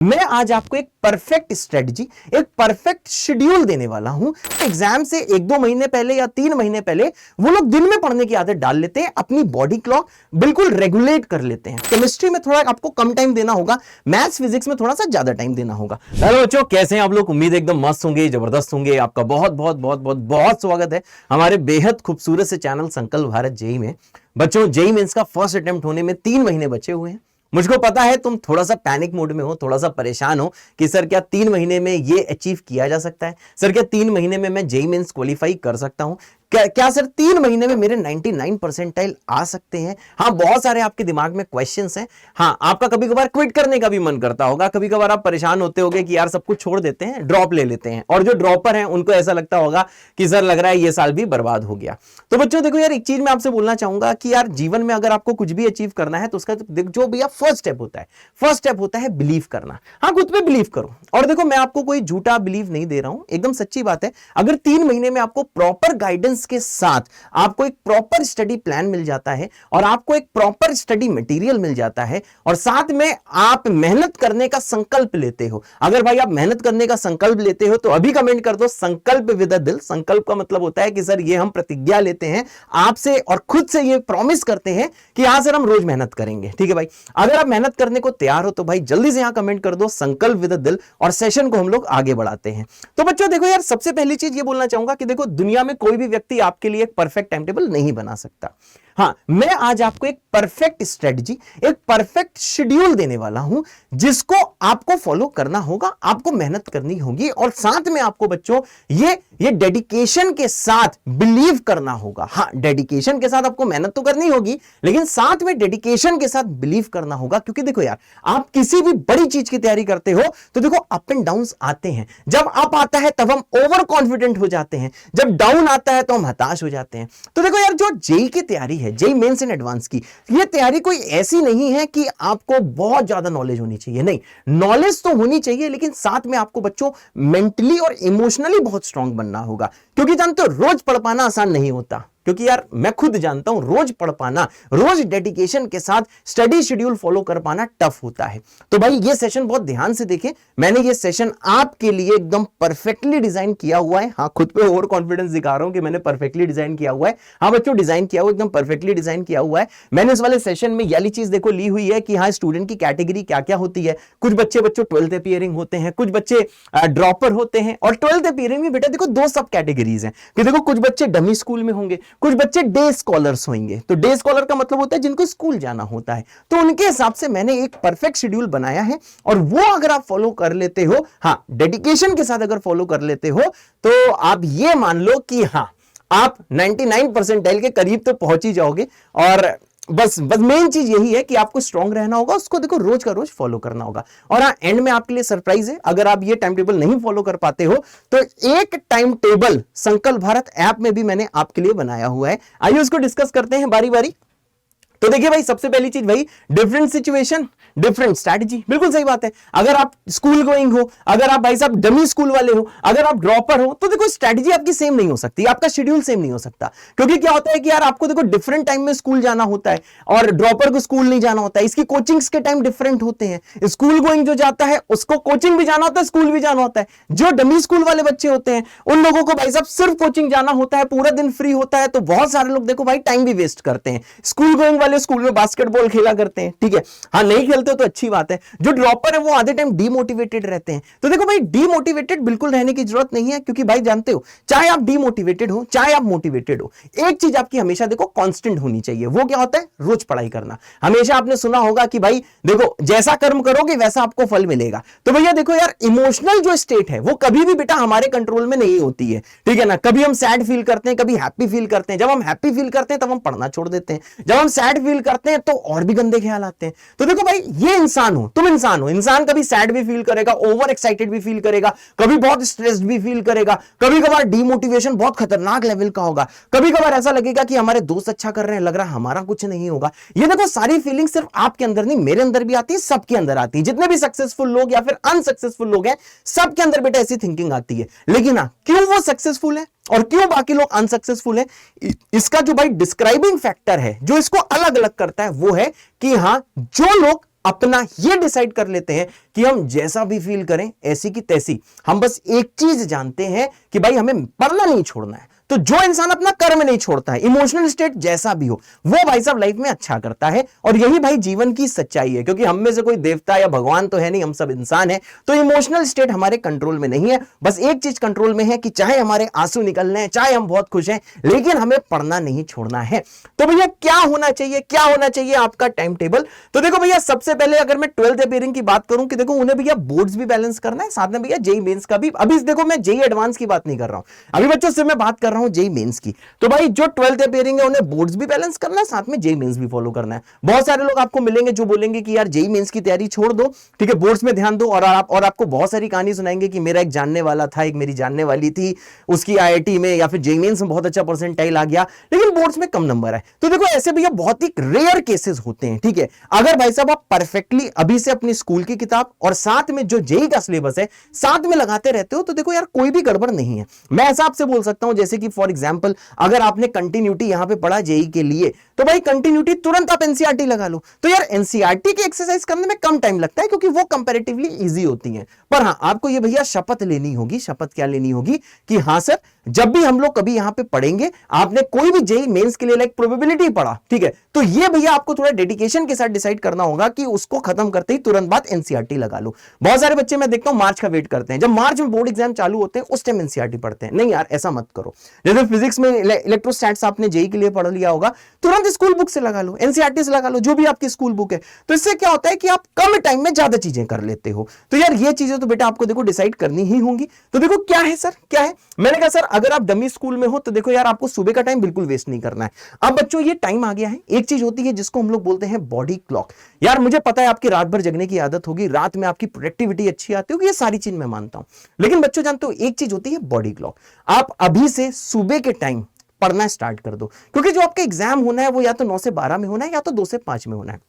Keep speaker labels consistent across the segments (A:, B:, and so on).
A: मैं आज आपको एक परफेक्ट स्ट्रेटजी, एक परफेक्ट शेड्यूल देने वाला हूं। एग्जाम से 1-2 महीने पहले या 3 महीने पहले वो लोग दिन में पढ़ने की आदत डाल लेते हैं, अपनी बॉडी क्लॉक बिल्कुल रेगुलेट कर लेते हैं। केमिस्ट्री में थोड़ा आपको कम टाइम देना होगा, मैथ्स फिजिक्स में थोड़ा सा ज्यादा टाइम देना होगा। हेलो बच्चों, कैसे हैं आप लोग? उम्मीद एकदम मस्त होंगे, जबरदस्त होंगे। आपका बहुत बहुत बहुत बहुत बहुत स्वागत है हमारे बेहद खूबसूरत से चैनल संकल्प भारत जेई में। बच्चों, जेई मेंस का फर्स्ट अटेम्प्ट होने में 3 महीने बचे हुए हैं। मुझको पता है तुम थोड़ा सा पैनिक मोड में हो, थोड़ा सा परेशान हो कि सर क्या 3 महीने में ये अचीव किया जा सकता है? सर क्या 3 महीने में मैं जेईई मेंस क्वालिफाई कर सकता हूं? क्या सर 3 महीने में मेरे 99 परसेंटाइल आ सकते हैं? हाँ, बहुत सारे आपके दिमाग में क्वेश्चंस हैं। हाँ, आपका कभी कभार क्विट करने का भी मन करता होगा, कभी कभार आप परेशान होते होगे कि यार सब कुछ छोड़ देते हैं, ड्रॉप ले लेते हैं। और जो ड्रॉपर हैं उनको ऐसा लगता होगा कि सर लग रहा है ये साल भी बर्बाद हो गया। तो बच्चों देखो यार, एक चीज मैं आपसे बोलना चाहूंगा कि यार जीवन में अगर आपको कुछ भी अचीव करना है तो उसका जो भैया फर्स्ट स्टेप होता है बिलीव करना। हाँ, खुद पे बिलीव करो। और देखो, मैं आपको कोई झूठा बिलीव नहीं दे रहा हूं, एकदम सच्ची बात है। अगर 3 महीने में आपको प्रॉपर गाइडेंस के साथ आपको एक प्रॉपर स्टडी प्लान मिल जाता है और आपको एक प्रॉपर स्टडी मटेरियल मिल जाता है और साथ में आप मेहनत करने का संकल्प लेते हो। अगर भाई आप मेहनत करने का संकल्प लेते हो तो अभी कमेंट कर दो संकल्प विद अ दिल। संकल्प का मतलब होता है कि सर ये हम प्रतिज्ञा लेते हैं आपसे और खुद से ये प्रॉमिस करते हैं कि हां सर हम रोज मेहनत करेंगे। ठीक है भाई, अगर आप मेहनत करने को तैयार हो तो भाई जल्दी से यहां कमेंट कर दो संकल्प विद अ दिल और सेशन को हम लोग आगे बढ़ाते हैं। तो बच्चों देखो यार, सबसे पहली चीज ये बोलना चाहूंगा कि देखो, दुनिया में कोई भी व्यक्ति आपके लिए एक परफेक्ट टाइम टेबल नहीं बना सकता। हाँ, मैं आज आपको एक परफेक्ट स्ट्रेटजी, एक परफेक्ट शेड्यूल देने वाला हूं जिसको आपको फॉलो करना होगा, आपको मेहनत करनी होगी और साथ में आपको बच्चों ये डेडिकेशन के साथ बिलीव करना होगा। हाँ, डेडिकेशन के साथ आपको मेहनत तो करनी होगी लेकिन साथ में डेडिकेशन के साथ बिलीव करना होगा। क्योंकि देखो यार, आप किसी भी बड़ी चीज की तैयारी करते हो तो देखो अप एंड डाउन आते हैं। जब अप आता है तब हम ओवर कॉन्फिडेंट हो जाते हैं, जब डाउन आता है तो हम हताश हो जाते हैं। तो देखो यार, जो जेईई की तैयारी है, जेईई मेंस इन एडवांस की, ये तैयारी कोई ऐसी नहीं है कि आपको बहुत ज्यादा नॉलेज होनी चाहिए। नहीं, नॉलेज तो होनी चाहिए लेकिन साथ में आपको बच्चों मेंटली और इमोशनली बहुत स्ट्रांग बनना होगा। क्योंकि जानते हो, रोज पढ़ पाना आसान नहीं होता। क्योंकि यार मैं खुद जानता हूं, रोज पढ़ पाना, रोज डेडिकेशन के साथ स्टडी शेड्यूल फॉलो कर पाना टफ होता है। तो भाई ये सेशन बहुत ध्यान से देखें। मैंने ये सेशन आपके लिए एकदम परफेक्टली डिजाइन किया हुआ है। हाँ, खुद पे ओवर कॉन्फिडेंस दिखा रहा हूं कि मैंने परफेक्टली डिजाइन किया हुआ है। हाँ बच्चों, डिजाइन किया हुआ, एकदम परफेक्टली डिजाइन किया हुआ है। मैंने इस वाले सेशन में याली चीज देखो ली हुई है कि हाँ, स्टूडेंट की कैटेगरी क्या क्या होती है। कुछ बच्चे 12th अपीयरिंग होते हैं, कुछ बच्चे ड्रॉपर होते हैं। और 12th अपीयरिंग में बेटा देखो 2 सब कैटेगरीज हैं कि देखो कुछ बच्चे डमी स्कूल में होंगे, कुछ बच्चे डे स्कॉलर्स होंगे। तो डे स्कॉलर का मतलब होता है जिनको स्कूल जाना होता है। तो उनके हिसाब से मैंने एक परफेक्ट शेड्यूल बनाया है और वो अगर आप फॉलो कर लेते हो, हाँ डेडिकेशन के साथ अगर फॉलो कर लेते हो, तो आप ये मान लो कि हाँ, आप 99 परसेंटाइल के करीब तो पहुंच ही जाओगे। और बस मेन चीज यही है कि आपको स्ट्रांग रहना होगा, उसको देखो रोज का रोज फॉलो करना होगा। और हाँ, एंड में आपके लिए सरप्राइज है, अगर आप ये टाइम टेबल नहीं फॉलो कर पाते हो तो एक टाइम टेबल संकल्प भारत ऐप में भी मैंने आपके लिए बनाया हुआ है। आइए उसको डिस्कस करते हैं बारी बारी। तो देखिए भाई, सबसे पहली चीज भाई, डिफरेंट सिचुएशन डिफरेंट स्ट्रैटेजी। बिल्कुल सही बात है। अगर आप स्कूल गोइंग हो, अगर आप भाई साहब डमी स्कूल वाले हो, अगर आप ड्रॉपर हो, तो देखो स्ट्रैटेजी आपकी सेम नहीं हो सकती, आपका शेड्यूल सेम नहीं हो सकता। क्योंकि क्या होता है कि यार आपको देखो डिफरेंट टाइम में स्कूल जाना होता है और ड्रॉपर को स्कूल नहीं जाना होता है। इसकी कोचिंग्स के टाइम डिफरेंट होते हैं। स्कूल गोइंग जो जाता है उसको कोचिंग भी जाना होता है, स्कूल भी जाना होता है। जो डमी स्कूल वाले बच्चे होते हैं उन लोगों को भाई साहब सिर्फ कोचिंग जाना होता है, पूरा दिन फ्री होता है। तो बहुत सारे लोग देखो भाई टाइम भी वेस्ट करते हैं। स्कूल गोइंग वाले स्कूल बास्केटबॉल खेला करते हैं, ठीक है, हाँ नहीं खेलते हो तो अच्छी बात है। जो ड्रॉपर है वो आधे टाइम डीमोटिवेटेड रहते हैं। तो देखो भाई, डीमोटिवेटेड बिल्कुल रहने की जरूरत नहीं है। क्योंकि भाई जानते हो, चाहे आप डीमोटिवेटेड हो चाहे आप मोटिवेटेड हो, एक चीज आपकी हमेशा देखो कांस्टेंट होनी चाहिए। वो क्या होता है? रोज पढ़ाई करना। हमेशा आपने सुना होगा कि भाई देखो, जैसा कर्म करोगे वैसा आपको फल मिलेगा। तो भैया देखो यार, इमोशनल जो स्टेट है वो कभी भी बेटा हमारे कंट्रोल में नहीं होती है, ठीक है ना। कभी हम सैड फील करते हैं, कभी हैप्पी फील करते हैं। जब हम हैप्पी फील करते हैं तब हम पढ़ना छोड़ देते हैं, जब हम सैड फील करते हैं तो और भी गंदे ख्याल आते हैं। तो देखो भाई, ये इंसान हो, तुम इंसान हो। इंसान कभी सैड भी फील करेगा, ओवर एक्साइटेड भी फील करेगा, कभी बहुत स्ट्रेस्ड भी फील करेगा, कभी कभार डीमोटिवेशन बहुत खतरनाक लेवल का होगा, कभी कभार ऐसा लगेगा कि हमारे दोस्त अच्छा कर रहे हैं, लग रहा है हमारा कुछ नहीं होगा। ये देखो सारी फीलिंग सिर्फ आपके अंदर नहीं, मेरे अंदर भी आती है, सबके अंदर आती है। जितने भी सक्सेसफुल लोग या फिर अनसक्सेसफुल लोग हैं, सबके अंदर बेटा ऐसी थिंकिंग आती है। लेकिन हाँ, क्यों वो सक्सेसफुल है और क्यों बाकी लोग अनसक्सेसफुल है, इसका जो भाई डिस्क्राइबिंग फैक्टर है, जो इसको अलग अलग करता है, वो है कि हाँ, जो लोग अपना ये डिसाइड कर लेते हैं कि हम जैसा भी फील करें ऐसी की तैसी, हम बस एक चीज जानते हैं कि भाई हमें पढ़ना नहीं छोड़ना है। तो जो इंसान अपना कर्म नहीं छोड़ता है, इमोशनल स्टेट जैसा भी हो, वो भाई साहब लाइफ में अच्छा करता है। और यही भाई जीवन की सच्चाई है, क्योंकि हम में से कोई देवता या भगवान तो है नहीं, हम सब इंसान हैं। तो इमोशनल स्टेट हमारे कंट्रोल में नहीं है, बस एक चीज कंट्रोल में है कि चाहे हमारे आंसू निकलने हैं, चाहे हम बहुत खुश हैं, लेकिन हमें पढ़ना नहीं छोड़ना है। तो भैया क्या होना चाहिए, क्या होना चाहिए आपका टाइम टेबल? तो देखो भैया, सबसे पहले अगर मैं 12th अपियरिंग की बात करूं कि देखो उन्हें भैया बोर्ड्स भी बैलेंस करना है, साथ में भैया जेई मेंस का भी। अभी देखो मैं जेई एडवांस की बात नहीं कर रहा हूं, अभी बच्चों से मैं बात कर रहा हूं जेई मेंस की। तो भाई जो 12th अपियरिंग है उन्हें बोर्ड्स भी बैलेंस करना है, साथ में जेई मेंस भी फॉलो करना है। बहुत सारे लोग आपको मिलेंगे जो बोलेंगे कि यार जेई मेंस की तैयारी छोड़ दो, ठीक है, बोर्ड्स में ध्यान दो। और आपको बहुत सारी कहानी सुनाएंगे कि मेरा एक जानने वाला था, एक मेरी जानने वाली थी, उसकी आईआईटी में या फिर जेई मेंस में बहुत अच्छा परसेंटाइल आ गया, लेकिन बोर्ड्स में कम नंबर है। तो देखो ऐसे भैया बहुत ही रेयर केसेस होते हैं, ठीक है। अगर भाई साहब आप परफेक्टली अभी से अपनी स्कूल की किताब और साथ में जो जेई का सिलेबस है साथ में लगाते रहते हो, तो देखो यार कोई भी गड़बड़ नहीं है। मैं ऐसा आपसे बोल सकता हूं जैसे कि फॉर एग्जांपल अगर आपने कंटिन्यूटी यहां पे पढ़ा जेई के लिए, तो भाई कंटिन्यूटी तुरंत आप एनसीईआरटी लगा लो। तो यार एनसीईआरटी की एक्सरसाइज करने में कम टाइम लगता है क्योंकि वो कंपैरेटिवली इजी होती हैं। पर हां, आपको ये भैया शपथ लेनी होगी। शपथ क्या लेनी होगी कि हां सर, जब भी हम लोग कभी यहां पे पढ़ेंगे, आपने कोई भी जेई मेंस के लिए लाइक प्रोबेबिलिटी पढ़ा, ठीक है, तो ये भैया आपको थोड़ा डेडिकेशन के साथ डिसाइड करना होगा कि उसको खत्म करते ही तुरंत बाद एनसीईआरटी लगा लो। बहुत सारे बच्चे मैं देखता हूं मार्च का वेट करते हैं, जब मार्च में बोर्ड एग्जाम चालू होते हैं उस टाइम एनसीईआरटी पढ़ते हैं। नहीं यार, ऐसा मत करो। जैसे फिजिक्स में इलेक्ट्रोस्टैट्स आपने जेई के लिए पढ़ लिया होगा, तुरंत स्कूल बुक से लगा लो, एनसीईआरटी से लगा लो, जो भी आपकी स्कूल बुक है। तो इससे क्या होता है कि आप कम टाइम में ज्यादा चीजें कर लेते हो। तो यार ये चीजें तो बेटा आपको देखो डिसाइड करनी ही होंगी। तो देखो क्या है सर, क्या है? मैंने कहा सर अगर आप डमी स्कूल में हो तो देखो यार आपको सुबह का टाइम बिल्कुल वेस्ट नहीं करना है। अब बच्चों ये टाइम आ गया है, एक चीज होती है जिसको हम लोग बोलते हैं बॉडी क्लॉक। यार मुझे पता है आपकी रात भर जगने की आदत होगी, रात में आपकी प्रोडक्टिविटी अच्छी आती होगी, ये सारी चीज मैं मानता हूं, लेकिन बच्चों जानते हो एक चीज होती है बॉडी क्लॉक। आप अभी से सुबह के टाइम पढ़ना स्टार्ट कर दो, क्योंकि जो आपका एग्जाम होना है वो या तो 9 से 12 में होना है या तो 2 से 5 में होना है।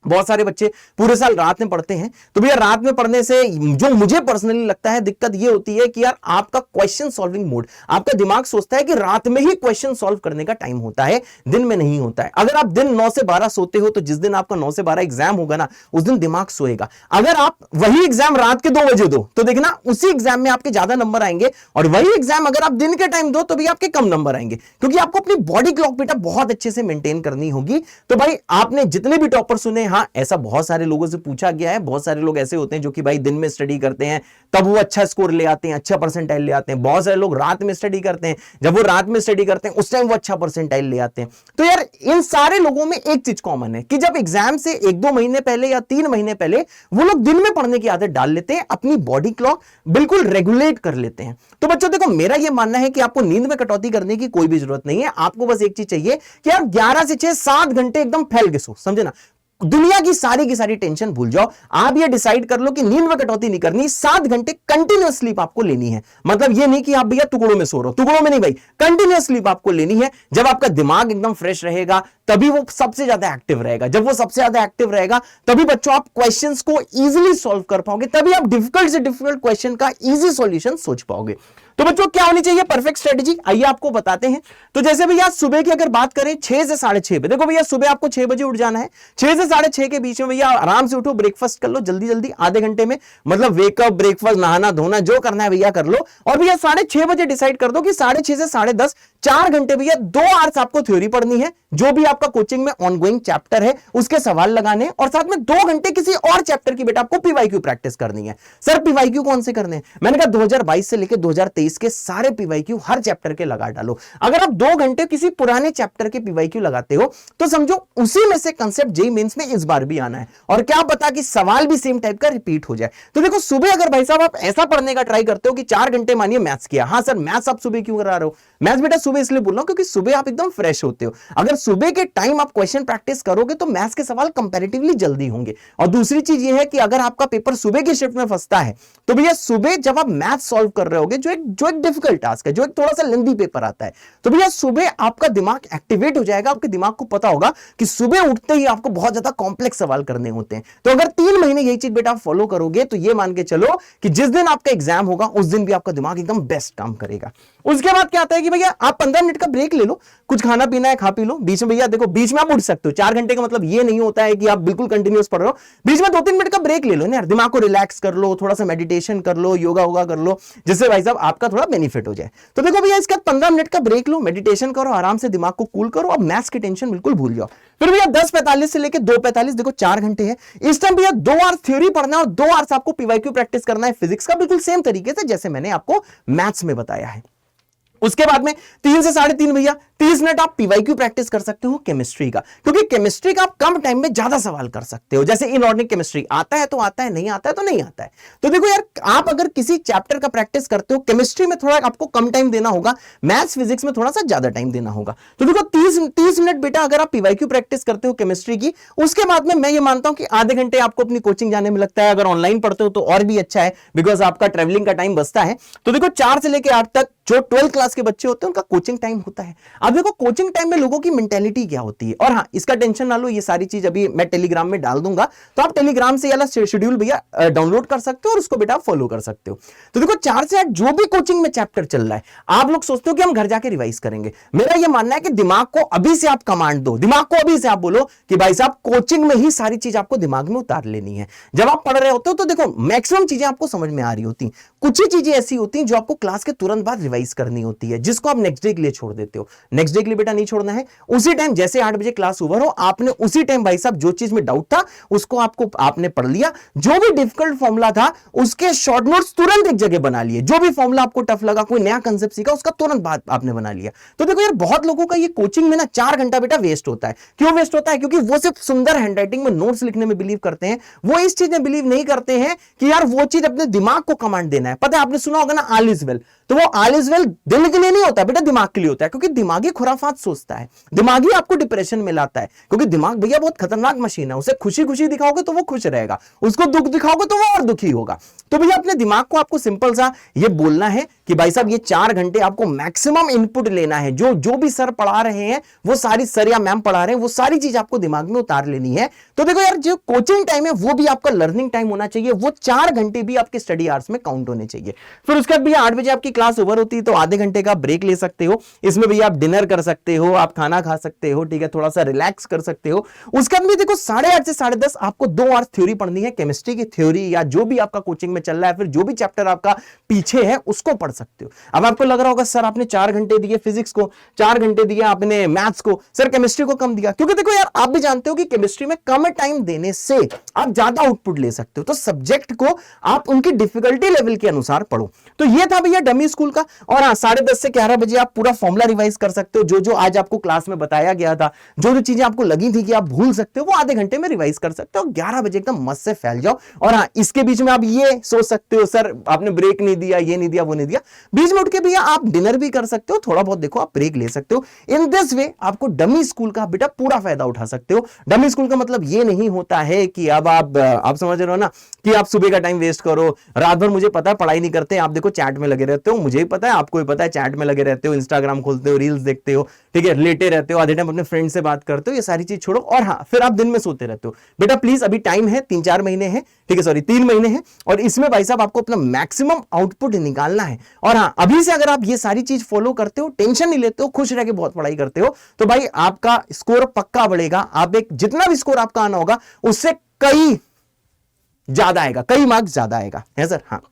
A: बहुत सारे बच्चे पूरे साल रात में पढ़ते हैं, तो भैया रात में पढ़ने से जो मुझे पर्सनली लगता है दिक्कत ये होती है कि यार आपका क्वेश्चन सॉल्विंग मोड, आपका दिमाग सोचता है कि रात में ही क्वेश्चन सॉल्व करने का टाइम होता है, दिन में नहीं होता है। अगर आप दिन 9 से 12 सोते हो तो जिस दिन आपका 9 से 12 एग्जाम होगा ना, उस दिन दिमाग सोएगा। अगर आप वही एग्जाम रात के 2 बजे दो तो देखना उसी एग्जाम में आपके ज्यादा नंबर आएंगे, और वही एग्जाम अगर आप दिन के टाइम दो तो भी आपके कम नंबर आएंगे, क्योंकि आपको अपनी बॉडी क्लॉक बेटा बहुत अच्छे से मेंटेन करनी होगी। तो भाई आपने जितने भी टॉपर सुने, हाँ ऐसा बहुत सारे लोगों से पूछा गया है, बहुत सारे लोग ऐसे होते हैं जो कि भाई दिन में स्टडी करते हैं तब वो अच्छा स्कोर ले आते हैं, अच्छा परसेंटाइल ले आते हैं। बहुत सारे लोग रात में स्टडी करते हैं, जब वो रात में स्टडी करते हैं उस टाइम वो अच्छा परसेंटाइल ले आते हैं। तो यार इन सारे लोगों में एक चीज कॉमन है कि जब एग्जाम से 1-2 महीने पहले या 3 महीने पहले वो लोग दिन में पढ़ने की आदत डाल लेते हैं, अपनी बॉडी क्लॉक बिल्कुल रेगुलेट कर लेते हैं। तो बच्चों देखो मेरा यह मानना है कि आपको नींद में कटौती करने की कोई भी जरूरत नहीं है। आपको बस एक चीज चाहिए कि आप 11 से 6 7 घंटे एकदम फैल के सो, समझे ना, दुनिया की सारी टेंशन भूल जाओ। आप ये डिसाइड कर लो कि नींद में कटौती नहीं करनी, 7 घंटे कंटिन्यूअस स्लीप आपको लेनी है। मतलब ये नहीं कि आप भैया टुकड़ों में सो रहे हो, टुकड़ों में नहीं भाई, कंटिन्यूअस स्लीप आपको लेनी है। जब आपका दिमाग एकदम फ्रेश रहेगा तभी वो सबसे ज्यादा एक्टिव रहेगा। जब वो सबसे ज्यादा एक्टिव रहेगा तभी बच्चों आप क्वेश्चंस को इजीली सॉल्व कर पाओगे, तभी आप डिफिकल्ट से डिफिकल्ट क्वेश्चन का इजी सॉल्यूशन सोच पाओगे। तो बच्चों क्या होनी चाहिए परफेक्ट स्ट्रेटजी, आइए आपको बताते हैं। तो जैसे भैया सुबह की अगर बात करें 6 से 6:30 पे, देखो भैया सुबह आपको 6 बजे उठ जाना है। 6 से 6:30 के बीच में भैया आराम से उठो, ब्रेकफास्ट कर लो जल्दी जल्दी, आधे घंटे में, मतलब वेकअप, ब्रेकफास्ट, नहाना धोना जो करना है भैया कर लो। और भैया 6:30 बजे डिसाइड कर दो कि 6:30 से 10:30 4 घंटे भैया 2 आवर्स आपको थ्योरी पढ़नी है, जो भी आपका कोचिंग में ऑनगोइंग चैप्टर है उसके सवाल लगाने, और साथ में 2 घंटे किसी और चैप्टर की बेटा आपको पीवाईक्यू प्रैक्टिस करनी है। सर पीवाईक्यू कौन से करने हैं? मैंने कहा 2022 से लेकर 2023 के सारे पीवाईक्यू हर चैप्टर के लगा डालो। अगर आप 2 घंटे किसी पुराने चैप्टर के पीवाईक्यू लगाते हो तो समझो उसी में से कंसेप्ट जेईई मेंस में इस बार भी आना है, और क्या पता कि सवाल भी सेम टाइप का रिपीट हो जाए। तो देखो सुबह अगर भाई साहब आप ऐसा पढ़ने का ट्राई करते हो कि 4 घंटे मानिए मैथ्स किया, हाँ सर मैथ्स आप सुबह क्यों करा रहे हो? मैथ्स बेटा सुबह इसलिए बोल रहा हूं क्योंकि सुबह आप एकदम फ्रेश होते हो। अगर सुबह के टाइम आप क्वेश्चन प्रैक्टिस करोगे तो मैथ्स के सवाल कंपैरेटिवली जल्दी होंगे। और दूसरी चीज ये है कि अगर आपका पेपर सुबह की शिफ्ट में फंसता है तो भैया सुबह जब आप मैथ्स सॉल्व कर रहे होगे, जो एक डिफिकल्ट टास्क है, जो एक थोड़ा सा लेंथी पेपर आता है, तो भैया सुबह आपका दिमाग एक्टिवेट हो जाएगा। आपके दिमाग को पता होगा कि सुबह उठते ही आपको बहुत ज्यादा ज्यादा कॉम्प्लेक्स सवाल करने होते हैं। तो अगर 3 महीने यही चीज बेटा फॉलो करोगे तो ये मान के चलो कि जिस दिन आपका एग्जाम होगा उस दिन भी आपका दिमाग एकदम बेस्ट काम करेगा। उसके बाद क्या आता है कि भैया आप 15 मिनट का ब्रेक ले लो, कुछ खाना पीना है खा पी लो, बीच में भैया देखो बीच में आप उठ सकते हो। 4 घंटे का मतलब ये नहीं होता है कि आप बिल्कुल कंटिन्यूअस पढ़ रहे हो, बीच में 2-3 मिनट का ब्रेक ले लो ना यार, दिमाग को रिलैक्स कर लो, थोड़ा सा मेडिटेशन कर लो, योगा वोगा कर लो, जिससे भाई साहब आपका थोड़ा बेनिफिट हो जाए। तो देखो भैया इसके बाद 15 मिनट का ब्रेक लो, मेडिटेशन करो, आराम से दिमाग को कूल करो, अब मैथ्स की टेंशन बिल्कुल भूल जाओ। फिर भैया 10:45 से लेकर 2:45 देखो 4 घंटे है। इस टाइम भैया 2 आवर्स थ्योरी पढ़ना है और 2 आवर्स आपको पीवाईक्यू प्रैक्टिस करना है फिजिक्स का, बिल्कुल सेम तरीके से जैसे मैंने आपको मैथ्स में बताया है। उसके बाद में 3 से 3.5 भैया 30 मिनट आप पीवाईक्यू प्रैक्टिस कर सकते हो केमिस्ट्री का, क्योंकि केमिस्ट्री का आप कम टाइम में ज्यादा सवाल कर सकते हो। जैसे इनऑर्गेनिक केमिस्ट्री आता है तो आता है, नहीं आता है तो नहीं आता है। तो देखो यार आप अगर किसी चैप्टर का प्रैक्टिस करते हो, केमिस्ट्री में थोड़ा आपको कम टाइम देना होगा, मैथ्स फिजिक्स में थोड़ा सा ज्यादा टाइम देना होगा। तो देखो 30 मिनट बेटा अगर आप पीवाईक्यू प्रैक्टिस करते हो केमिस्ट्री की, उसके बाद में मैं ये मानता हूं कि आधे घंटे आपको अपनी कोचिंग जाने में लगता है। अगर ऑनलाइन पढ़ते हो तो और भी अच्छा है, बिकॉज आपका ट्रेवलिंग का टाइम बचता है। तो देखो 4 से लेकर 8 तक जो 12th क्लास के बच्चे होते हैं उनका कोचिंग टाइम होता है। अब देखो कोचिंग टाइम में लोगों की मेंटेलिटी क्या होती है, और हाँ इसका टेंशन ना लो, ये सारी चीज अभी मैं टेलीग्राम में डाल दूंगा, तो आप टेलीग्राम से वाला शेड्यूल भैया डाउनलोड कर सकते हो और उसको बेटा फॉलो कर सकते हो। तो देखो 4 से 8 जो भी कोचिंग में चैप्टर चल रहा है, आप लोग सोचते हो कि हम घर जाके रिवाइज करेंगे, मेरा ये मानना है कि दिमाग को अभी से आप कमांड दो, दिमाग को अभी से आप बोलो कि भाई साहब कोचिंग में ही सारी चीज आपको दिमाग में उतार लेनी है। जब आप पढ़ रहे होते हो तो देखो मैक्सिमम चीजें आपको समझ में आ रही होती, कुछ ही चीजें ऐसी होती हैं जो आपको क्लास के तुरंत बाद रिवाइज करनी होती है, जिसको आप नेक्स्ट डे के लिए छोड़ देते हो। नेक्स्ट डे के लिए बेटा नहीं छोड़ना है, उसी टाइम जैसे 8 बजे क्लास ओवर हो, आपने उसी टाइम भाई साहब जो चीज में डाउट था उसको आपने पढ़ लिया, जो भी डिफिकल्ट फॉर्मूला था उसके शॉर्ट नोट्स तुरंत एक जगह बना लिए, जो भी फॉर्मूला आपको टफ लगा, कोई नया कंसेप्ट सीखा उसका तुरंत बाद आपने बना लिया। तो देखो यार बहुत लोगों का ये कोचिंग में ना 4 घंटा बेटा वेस्ट होता है। क्यों वेस्ट होता है? क्योंकि वो सिर्फ सुंदर हैंडराइटिंग में नोट्स लिखने में बिलीव करते हैं, वो इस चीज में बिलीव नहीं करते हैं कि यार वो चीज अपने दिमाग को कमांड देना है। पता है आपने सुना होगा ना ऑल इज वेल, तो वो ऑल इज वेल दिल के लिए नहीं होता बेटा, दिमाग के लिए होता है, क्योंकि दिमागी खुराफात सोचता है, दिमागी आपको डिप्रेशन में लाता है, क्योंकि दिमाग भैया बहुत खतरनाक मशीन है। उसे खुशी खुशी दिखाओगे तो वो खुश रहेगा, उसको दुख दिखाओगे तो वो और दुखी होगा। तो भैया अपने दिमाग को आपको सिंपल सा ये बोलना है कि भाई साहब ये 4 घंटे आपको मैक्सिमम इनपुट लेना है, जो भी सर पढ़ा रहे हैं, वो सारी सर या मैम पढ़ा रहे हैं, वो सारी चीज आपको दिमाग में उतार लेनी है। तो देखो यार जो कोचिंग टाइम है वो भी आपका लर्निंग टाइम होना चाहिए, वो 4 घंटे भी आपके स्टडी आवर्स में काउंट होने चाहिए। फिर उसके बाद भैया 8 बजे आपकी क्लास ओवर होती है, तो आधे घंटे का ब्रेक ले सकते हो, इसमें भैया आप डिनर कर सकते हो, आप खाना खा सकते हो, ठीक है, थोड़ा सा रिलैक्स कर सकते हो। उसके बाद भी देखो 8:30 से 10:30 आपको 2 आवर्स थ्योरी पढ़नी है, केमिस्ट्री की थ्योरी या जो भी आपका कोचिंग में चल रहा है, फिर जो भी चैप्टर आपका पीछे है उसको पढ़ सकते हो। अब आपको लग रहा होगा सर आपने 4 घंटे दिए फिजिक्स को, 4 घंटे दिया आपने मैथ्स को, सर केमिस्ट्री को कम दिया, क्योंकि देखो यार आप भी जानते हो कि केमिस्ट्री में कम टाइम देने से आप ज्यादा आउटपुट ले सकते हो। तो सब्जेक्ट को आप उनकी डिफिकल्टी लेवल के अनुसार पढ़ो। तो ये था भैया डमी स्कूल का। और हाँ 10:30 से 11 बजे आप पूरा फॉर्मूला रिवाइज कर सकते हो, जो आज आपको क्लास में बताया गया था, जो चीजें आपको लगी थी कि आप भूल सकते हो, वो आधे घंटे में रिवाइज कर सकते हो। 11 बजे एकदम मस्त से फैल जाओ। और हाँ इसके बीच में आप ये सोच सकते हो सर आपने ब्रेक नहीं दिया, ये नहीं दिया, वो नहीं दिया, बीच में उठ के भैया आप डिनर भी कर सकते हो, थोड़ा बहुत देखो आप ब्रेक ले सकते हो। इन दिस वे आपको डमी स्कूल का बेटा पूरा फायदा उठा सकते हो। डमी स्कूल का मतलब ये नहीं होता है कि अब आप समझ रहे हो ना कि आप सुबह का टाइम वेस्ट करो, रात भर मुझे पता है पढ़ाई नहीं करते, आप देखो चैट में लगे रहते हो, मुझे भी पता है, आपको भी पता है, चैट में लगे रहते हो, इंस्टाग्राम खोलते हो, रील्स देखते हो, ठीक है, लेटे रहते हो, आधे टाइम अपने फ्रेंड से बात करते हो, ये सारी चीज छोड़ो। और हाँ फिर आप दिन में सोते रहते हो। बेटा प्लीज अभी टाइम है, 3-4 महीने हैं, ठीक है, सॉरी 3 महीने हैं, और इसमें भाई साहब आपको अपना मैक्सिमम आउटपुट निकालना है। और हाँ अभी से अगर आप ये सारी चीज फॉलो करते हो, टेंशन नहीं लेते हो, खुश रह के बहुत पढ़ाई करते हो, तो भाई आपका स्कोर पक्का बढ़ेगा। आप एक जितना भी स्कोर आपका आना होगा उससे कई ज्यादा आएगा, कई मार्क्स ज्यादा आएगा, है सर। हाँ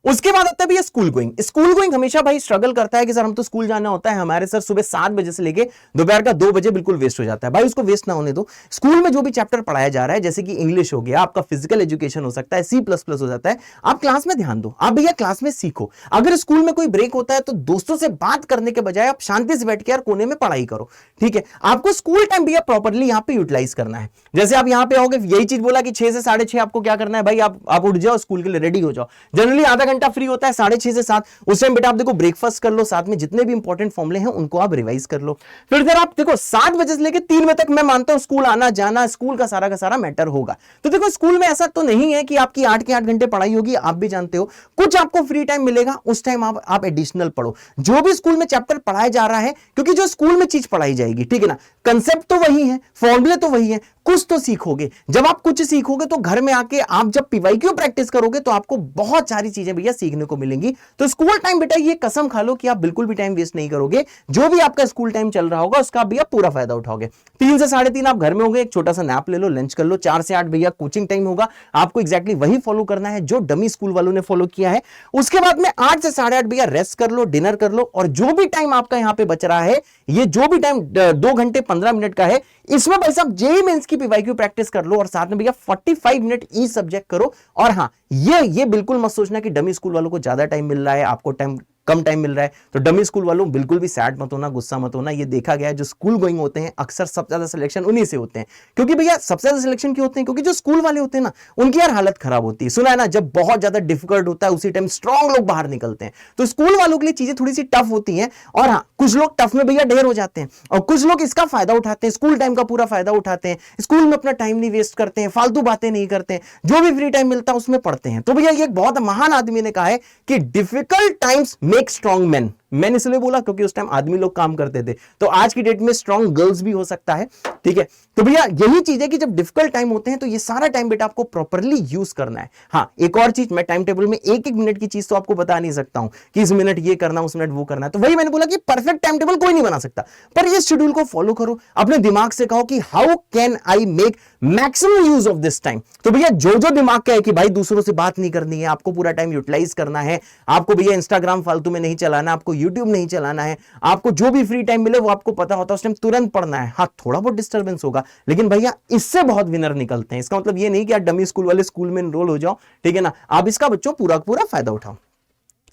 A: उसके बाद आता है भैया स्कूल गोइंग। स्कूल गोइंग हमेशा भाई स्ट्रगल करता है कि सर हम तो स्कूल जाना होता है, हमारे सर सुबह 7 बजे से लेके दोपहर का 2 बजे बिल्कुल वेस्ट हो जाता है। भाई उसको वेस्ट ना होने दो। स्कूल में जो भी चैप्टर पढ़ाया जा रहा है, जैसे कि इंग्लिश हो गया, आपका फिजिकल एजुकेशन हो सकता है, C++ हो जाता है, आप क्लास में ध्यान दो, आप भैया क्लास में सीखो। अगर स्कूल में कोई ब्रेक होता है तो दोस्तों से बात करने के बजाय आप शांति से बैठ के यार कोने में पढ़ाई करो, ठीक है। आपको स्कूल टाइम भैया प्रॉपरली यहाँ पे यूटिलाइज करना है। जैसे आप यहाँ पे आओगे, यही चीज बोला कि 6 से 6:30 आपको क्या करना है भाई, आप उठ जाओ, स्कूल के लिए रेडी हो जाओ। जनरली आधा घंटा फ्री होता है 6:30 से 7, उस टाइम बेटा आप देखो ब्रेकफास्ट कर लो, साथ में जितने भी इंपॉर्टेंट फॉर्मूले हैं उनको आप रिवाइज कर लो। फिर आप देखो 7 बजे से लेकर 3 बजे तक मैं मानता हूं स्कूल आना जाना, स्कूल का सारा मैटर होगा। तो देखो स्कूल में ऐसा तो नहीं है कि आपकी 8 के 8 घंटे पढ़ाई होगी, आप भी जानते हो, कुछ आपको फ्री टाइम मिलेगा, उस टाइम आप एडिशनल पढ़ो जो भी स्कूल में चैप्टर पढ़ाया जा रहा है, क्योंकि जो स्कूल में चीज पढ़ाई जाएगी, ठीक है ना, कंसेप्ट तो वही है, फॉर्मूले तो वही है, कुछ तो सीखोगे। जब आप कुछ सीखोगे तो घर में आके आप जब पीवाईक्यू प्रैक्टिस करोगे तो आपको बहुत सारी चीजें भैया सीखने को मिलेंगी। तो स्कूल टाइम बेटा ये कसम खा लो कि आप बिल्कुल भी टाइम वेस्ट नहीं करोगे, जो भी आपका स्कूल टाइम चल रहा होगा उसका भैया पूरा फायदा उठाओगे। 3 से 3:30 आप घर में होंगे, एक छोटा सा नैप ले लो, लंच कर लो। 4 से 8 भैया कोचिंग टाइम होगा, आपको एग्जैक्टली वही फॉलो करना है जो डमी स्कूल वालों ने फॉलो किया है। उसके बाद में 8 से 8:30 भैया रेस्ट कर लो, डिनर कर लो, और जो भी टाइम आपका यहां पे बच रहा है, ये जो भी टाइम 2 घंटे 15 मिनट का है, इसमें भाई साहब जेईई मेंस की पीवाईक्यू प्रैक्टिस कर लो, और साथ में भैया 45 मिनट ई सब्जेक्ट करो। और हाँ, ये बिल्कुल मत सोचना कि डमी स्कूल वालों को ज्यादा टाइम मिल रहा है, आपको टाइम कम टाइम मिल रहा है। तो डमी स्कूल वालों बिल्कुल भी सैड मत होना, गुस्सा मत होना। ये देखा गया है जो स्कूल गोइंग होते हैं अक्सर सबसे ज्यादा सिलेक्शन उन्हीं से होते हैं। क्योंकि भैया सबसे ज्यादा सिलेक्शन क्यों होते हैं? क्योंकि जो स्कूल वाले होते हैं ना, उनकी यार हालत खराब होती है। सुना है ना, जब बहुत ज्यादा डिफिकल्ट होता है उसी टाइम स्ट्रॉन्ग लोग बाहर निकलते हैं। तो स्कूल वालों के लिए चीजें थोड़ी सी टफ होती हैं। और हाँ, कुछ लोग टफ में भैया ढेर हो जाते हैं, और कुछ लोग इसका फायदा उठाते हैं, स्कूल टाइम का पूरा फायदा उठाते हैं, स्कूल में अपना टाइम नहीं वेस्ट करते हैं, फालतू बातें नहीं करते हैं, जो भी फ्री टाइम मिलता है उसमें पढ़ते हैं। तो भैया ये एक बहुत महान आदमी ने कहा है कि difficult times make strong man. मैंने इसलिए बोला क्योंकि उस टाइम आदमी लोग काम करते थे, तो आज की डेट में स्ट्रॉन्ग गर्ल्स भी हो सकता है। ठीक है, तो भैया यही चीज है कि जब डिफिकल्ट टाइम होते हैं तो ये सारा टाइम बेटा आपको प्रॉपर्ली यूज करना है। हाँ, एक और चीज, मैं टाइम टेबल में एक एक मिनट की चीज तो आपको बता नहीं सकता हूं कि इस मिनट ये करना, उस मिनट वो करना है। तो वही मैंने बोला कि परफेक्ट टाइम टेबल कोई नहीं बना सकता, पर ये शेड्यूल को फॉलो करो। अपने दिमाग से कहो कि how can I make maximum use of this time. तो भैया जो जो दिमाग का है कि भाई दूसरों से बात नहीं करनी है, आपको पूरा टाइम यूटिलाइज करना है, आपको भैया इंस्टाग्राम फालतू में नहीं चलाना, आपको यूट्यूब नहीं चलाना है, आपको जो भी फ्री टाइम मिले वो आपको पता होता है उस टाइम तुरंत पढ़ना है। हाँ, थोड़ा बहुत डिस्टर्बेंस होगा, लेकिन भैया इससे बहुत विनर निकलते हैं। इसका मतलब ये नहीं कि आप डमी स्कूल वाले स्कूल में एनरोल हो जाओ, ठीक है ना, आप इसका बच्चों पूरा पूरा फायदा उठाओ।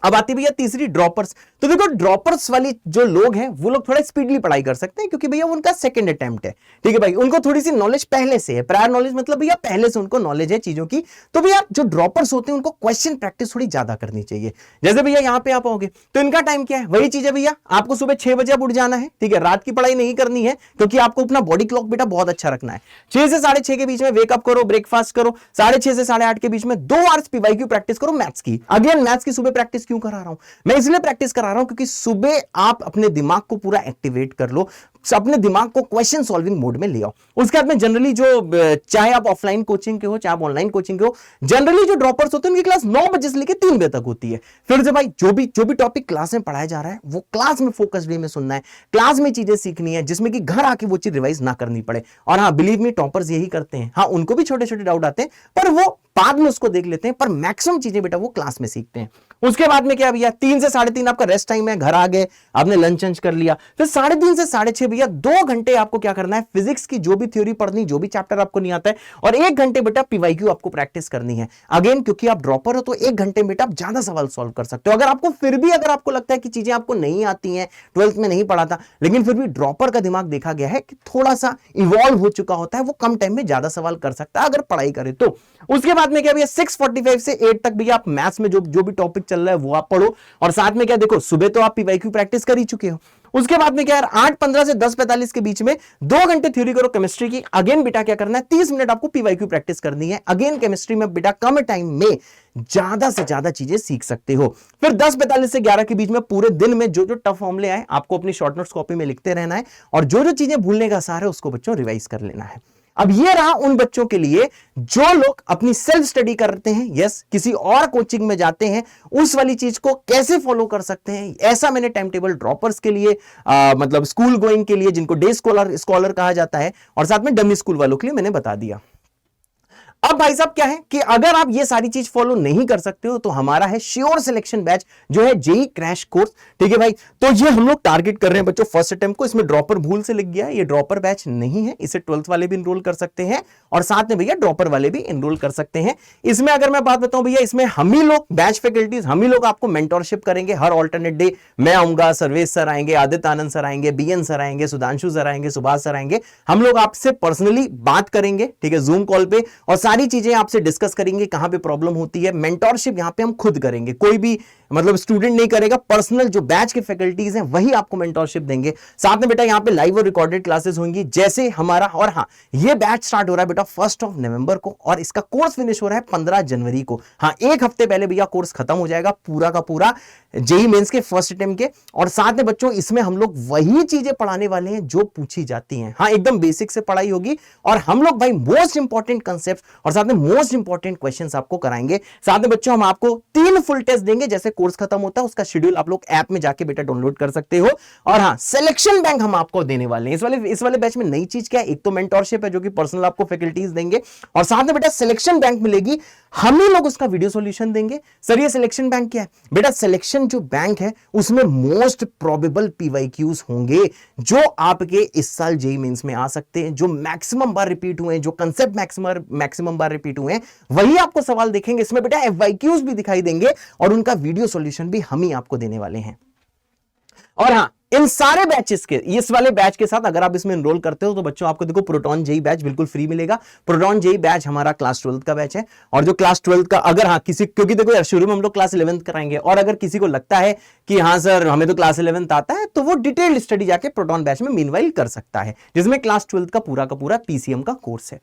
A: अब आती भैया तीसरी, ड्रॉपर्स। तो देखो, ड्रॉपर्स वाली जो लोग हैं वो लोग थोड़ा स्पीडली पढ़ाई कर सकते हैं, क्योंकि भैया उनका सेकंड अटेम्प्ट है। ठीक है भाई, उनको थोड़ी सी नॉलेज पहले से है, प्रायर नॉलेज मतलब भैया पहले से उनको नॉलेज है चीजों की। तो भैया जो ड्रॉपर्स होते हैं उनको क्वेश्चन प्रैक्टिस थोड़ी ज्यादा करनी चाहिए। जैसे भैया यहाँ पे आप आओगे तो इनका टाइम क्या है, वही चीज है भैया, आपको सुबह 6 बजे आप उठ जाना है। ठीक है, रात की पढ़ाई नहीं करनी है, क्योंकि आपको अपना बॉडी क्लॉक बेटा बहुत अच्छा रखना है। 6 से 6:30 के बीच में वेकअप करो, ब्रेकफास्ट करो, 6:30 से 8:30 के बीच में 2 आवर्स पीवाईक्यू प्रैक्टिस करो मैथ्स की। अगेन मैथ्स की सुबह प्रैक्टिस क्यों करा रहा हूं मैं? इसलिए प्रैक्टिस करा रहा हूं क्योंकि सुबह आप अपने दिमाग को पूरा एक्टिवेट कर लो, अपने दिमाग को क्वेश्चन सॉल्विंग मोड में ले आओ। उसके बाद में जनरली जो, चाहे आप ऑफलाइन कोचिंग के हो चाहे आप ऑनलाइन कोचिंग के हो, जनरली जो ड्रॉपर्स होते हैं उनकी क्लास 9 बजे से लेकर 3 बजे तक होती है। फिर से भाई जो भी टॉपिक क्लास में पढ़ाया जा रहा है वो क्लास में फोकस्ड वे में सुनना है, क्लास में चीजें सीखनी है, जिसमें कि घर आके वो चीज रिवाइज ना करनी पड़े। और हाँ, बिलीव मी, टॉपर्स यही करते हैं। हाँ, उनको भी छोटे छोटे डाउट आते हैं, पर वो बाद में उसको देख लेते हैं, पर मैक्सिमम चीजें बेटा वो क्लास में सीखते हैं। उसके बाद में क्या भैया, 3 से 3:30 आपका रेस्ट टाइम है, घर आ गए, आपने लंच कर लिया। फिर 3:30 से 6:30 भैया 2 घंटे आपको क्या करना है, फिजिक्स की जो भी थ्योरी पढ़नी, जो भी चैप्टर आपको नहीं आता है, और 1 घंटे बेटा पीवाईक्यू आपको प्रैक्टिस करनी है। अगेन क्योंकि आप ड्रॉपर हो तो 1 घंटे बेटा आप ज्यादा सवाल सॉल्व कर सकते हो। अगर आपको फिर भी अगर आपको लगता है कि चीजें आपको नहीं आती हैं, 12th में नहीं पढ़ा था, लेकिन फिर भी ड्रॉपर का दिमाग देखा गया है कि थोड़ा सा इवॉल्व हो चुका होता है, वो कम टाइम में ज्यादा सवाल कर सकता है अगर पढ़ाई करे तो। उसके बाद में क्या भैया, 6:45 से 8 तक भैया आप मैथ्स में जो भी टॉपिक चल रहा है वो आप पढ़ो, और साथ में क्या, देखो सुबह तो आप पीवाईक्यू प्रैक्टिस कर ही चुके हो। उसके बाद में क्या यार, 8:15 से 10:45 के बीच में 2 घंटे थ्योरी करो केमिस्ट्री की। अगेन बेटा क्या करना है, 30 मिनट आपको पीवाईक्यू प्रैक्टिस करनी है। अगेन केमिस्ट्री में बेटा कम टाइम में ज्यादा से ज्यादा चीजें सीख सकते हो। फिर 10:45 से 11 के बीच में पूरे दिन में जो जो टफ फॉर्मूले आए आपको अपनी शॉर्ट नोट्स कॉपी में लिखते रहना है, और जो जो चीजें भूलने का सार है उसको बच्चों रिवाइज कर लेना है। अब ये रहा उन बच्चों के लिए जो लोग अपनी सेल्फ स्टडी करते हैं, यस, किसी और कोचिंग में जाते हैं, उस वाली चीज को कैसे फॉलो कर सकते हैं, ऐसा मैंने टाइम टेबल ड्रॉपर्स के लिए, मतलब स्कूल गोइंग के लिए जिनको डे स्कॉलर कहा जाता है, और साथ में डमी स्कूल वालों के लिए मैंने बता दिया। अब भाई साहब क्या है कि अगर आप ये सारी चीज फॉलो नहीं कर सकते हो तो हमारा है श्योर सिलेक्शन बैच, जो है जेईई क्रैश कोर्स। ठीक है भाई, तो ये हम लोग टारगेट कर रहे हैं बच्चों फर्स्ट अटेम्प्ट को। इसमें ड्रॉपर भूल से लिख गया है, ये ड्रॉपर बैच नहीं है, इसे 12th वाले भी इनरोल कर सकते हैं, और साथ में भैया ड्रॉपर वाले भी इनरोल कर सकते हैं। इसमें अगर मैं बात बताऊं भैया, इसमें हम ही लोग बैच फैकल्टीज, हम ही लोग आपको मेंटरशिप करेंगे हर ऑल्टरनेट डे। मैं आऊंगा, सर्वेश सर आएंगे, आदित्य आनंद सर आएंगे, बीएन सर आएंगे, सुधांशु सर आएंगे, सुभाष सर आएंगे, हम लोग आपसे पर्सनली बात करेंगे, ठीक है, जूम कॉल पे, और सारी सारी चीजें आपसे डिस्कस करेंगे, कहां पे प्रॉब्लम होती है। मेंटोरशिप यहां पे हम खुद करेंगे, कोई भी मतलब स्टूडेंट नहीं करेगा, पर्सनल जो बैच के फैकल्टीज हैं वही आपको मेंटोरशिप देंगे। साथ में बेटा यहाँ पे लाइव और रिकॉर्डेड क्लासेस होंगी जैसे हमारा। और हाँ, ये बैच स्टार्ट हो रहा है बेटा 1 नवंबर को और इसका कोर्स फिनिश हो रहा है 15 जनवरी को। हाँ, एक हफ्ते पहले भैया कोर्स खत्म हो जाएगा पूरा का पूरा जेईई मेंस के फर्स्ट अटेम्प्ट के। और साथ में बच्चों इसमें हम लोग वही चीजें पढ़ाने वाले हैं जो पूछी जाती हैं। हाँ, एकदम बेसिक से पढ़ाई होगी और हम लोग भाई मोस्ट इंपॉर्टेंट कंसेप्ट और साथ में मोस्ट इंपॉर्टेंट क्वेश्चंस आपको कराएंगे। साथ में बच्चों हम आपको 3 फुल टेस्ट देंगे जैसे कोर्स खत्म होता है, उसका शेड्यूल आप लोग ऐप में जाके बेटा डाउनलोड कर सकते हो। और हाँ, सिलेक्शन बैंक हम आपको देने वाले हैं इस वाले बैच में। नई चीज क्या है, एक तो मेंटोरशिप है जो कि पर्सनल आपको फैकल्टीज देंगे और साथ में बेटा सिलेक्शन बैंक मिलेगी, हम ही लोग उसका वीडियो सॉल्यूशन देंगे। सर ये सिलेक्शन बैंक क्या है? बेटा सिलेक्शन जो बैंक है उसमें मोस्ट प्रोबेबल पीवाईक्यूज होंगे जो आपके इस साल जेईई मेंस में आ सकते हैं, जो मैक्सिमम बार रिपीट हुए हैं, जो कंसेप्ट मैक्सिमम बार रिपीट हुए हैं, वही आपको सवाल देखेंगे। इसमें बेटा एफवाईक्यूज भी दिखाई देंगे और उनका वीडियो सॉल्यूशन भी हम ही आपको देने वाले हैं। और हाँ, इन सारे बैचेस के, इस वाले बैच के साथ अगर आप इसमें एनरोल करते हो तो बच्चों आपको देखो प्रोटॉन जेईई बैच बिल्कुल फ्री मिलेगा। प्रोटॉन जेईई बैच हमारा क्लास 12 का बैच है और जो क्लास 12 का अगर हाँ किसी, क्योंकि देखो यार शुरू में हम लोग क्लास 11 कराएंगे और अगर किसी को लगता है कि हाँ सर हमें तो क्लास 11 आता है तो वो डिटेल्ड स्टडी जाके प्रोटॉन बैच में मीनवाइल कर सकता है, जिसमें क्लास 12 का पूरा पीसीएम का कोर्स है।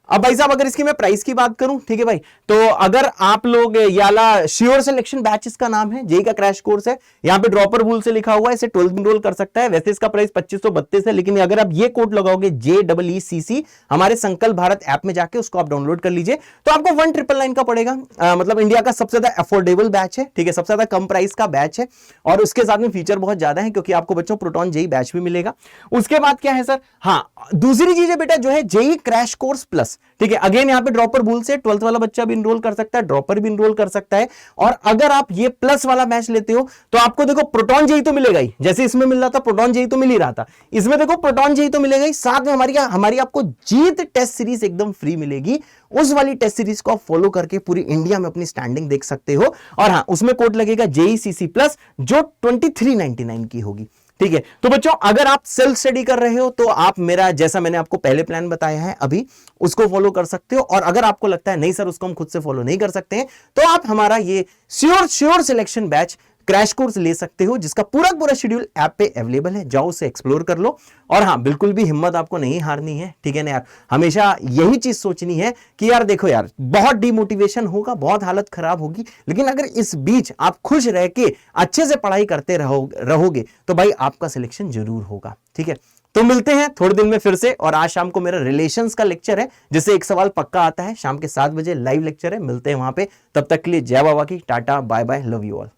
A: अब भाई साहब अगर इसकी मैं प्राइस की बात करूं, ठीक है भाई, तो अगर आप लोग याला श्योर सिलेक्शन बैच इसका नाम है, जेईई का क्रैश कोर्स है, यहां पे ड्रॉपर रूल से लिखा हुआ है, इसे 12 एनरोल कर सकता है। वैसे इसका प्राइस 2532 है, लेकिन अगर आप ये कोड लगाओगे JEECC हमारे संकल्प भारत ऐप में जाके उसको आप डाउनलोड कर लीजिए तो आपको 1999 का पड़ेगा। मतलब इंडिया का सबसे ज्यादा अफोर्डेबल बैच है, ठीक है, सबसे ज्यादा कम प्राइस का बैच है और उसके साथ में फीचर बहुत ज्यादा है क्योंकि आपको बच्चों प्रोटॉन जेईई बैच भी मिलेगा। उसके बाद क्या है सर, हाँ दूसरी चीज है बेटा जो है जेईई क्रैश कोर्स प्लस, ठीक है। अगेन यहाँ पे ड्रॉपर रूल से 12th वाला बच्चा भी इनरोल कर सकता है, ड्रॉपर भी इनरोल कर सकता है। और अगर आप ये प्लस वाला बैच लेते हो तो आपको देखो प्रोटॉन जेईई तो मिलेगा ही, जैसे इसमें मिल रहा था प्रोटॉन जेईई तो मिल ही रहा था, इसमें देखो प्रोटॉन जेईई तो मिलेगा ही, साथ में हमारी आपको जीत टेस्ट सीरीज एकदम फ्री मिलेगी। उस वाली टेस्ट सीरीज को आप फॉलो करके पूरी इंडिया में अपनी स्टैंडिंग देख सकते हो। और हाँ, उसमें कोड लगेगा JEECC प्लस जो 2399 की होगी, ठीक है। तो बच्चों अगर आप सेल्फ स्टडी कर रहे हो तो आप मेरा जैसा मैंने आपको पहले प्लान बताया है अभी उसको फॉलो कर सकते हो, और अगर आपको लगता है नहीं सर उसको हम खुद से फॉलो नहीं कर सकते हैं तो आप हमारा ये sure selection batch crash course ले सकते हो जिसका पूरा शेड्यूल ऐप पे अवेलेबल है, जाओ उसे एक्सप्लोर कर लो। और हाँ, बिल्कुल भी हिम्मत आपको नहीं हारनी है, ठीक है ना यार, हमेशा यही चीज सोचनी है कि यार देखो यार बहुत डिमोटिवेशन होगा, बहुत हालत खराब होगी, लेकिन अगर इस बीच आप खुश रह के अच्छे से पढ़ाई करते रहोगे तो भाई आपका सिलेक्शन जरूर होगा, ठीक है। तो मिलते हैं थोड़े दिन में फिर से, और आज शाम को मेरा रिलेशंस का लेक्चर है जिससे एक सवाल पक्का आता है, शाम के 7 बजे लाइव लेक्चर है, मिलते हैं वहां पे। तब तक के लिए जय बाबा की, tata bye bye, love you all.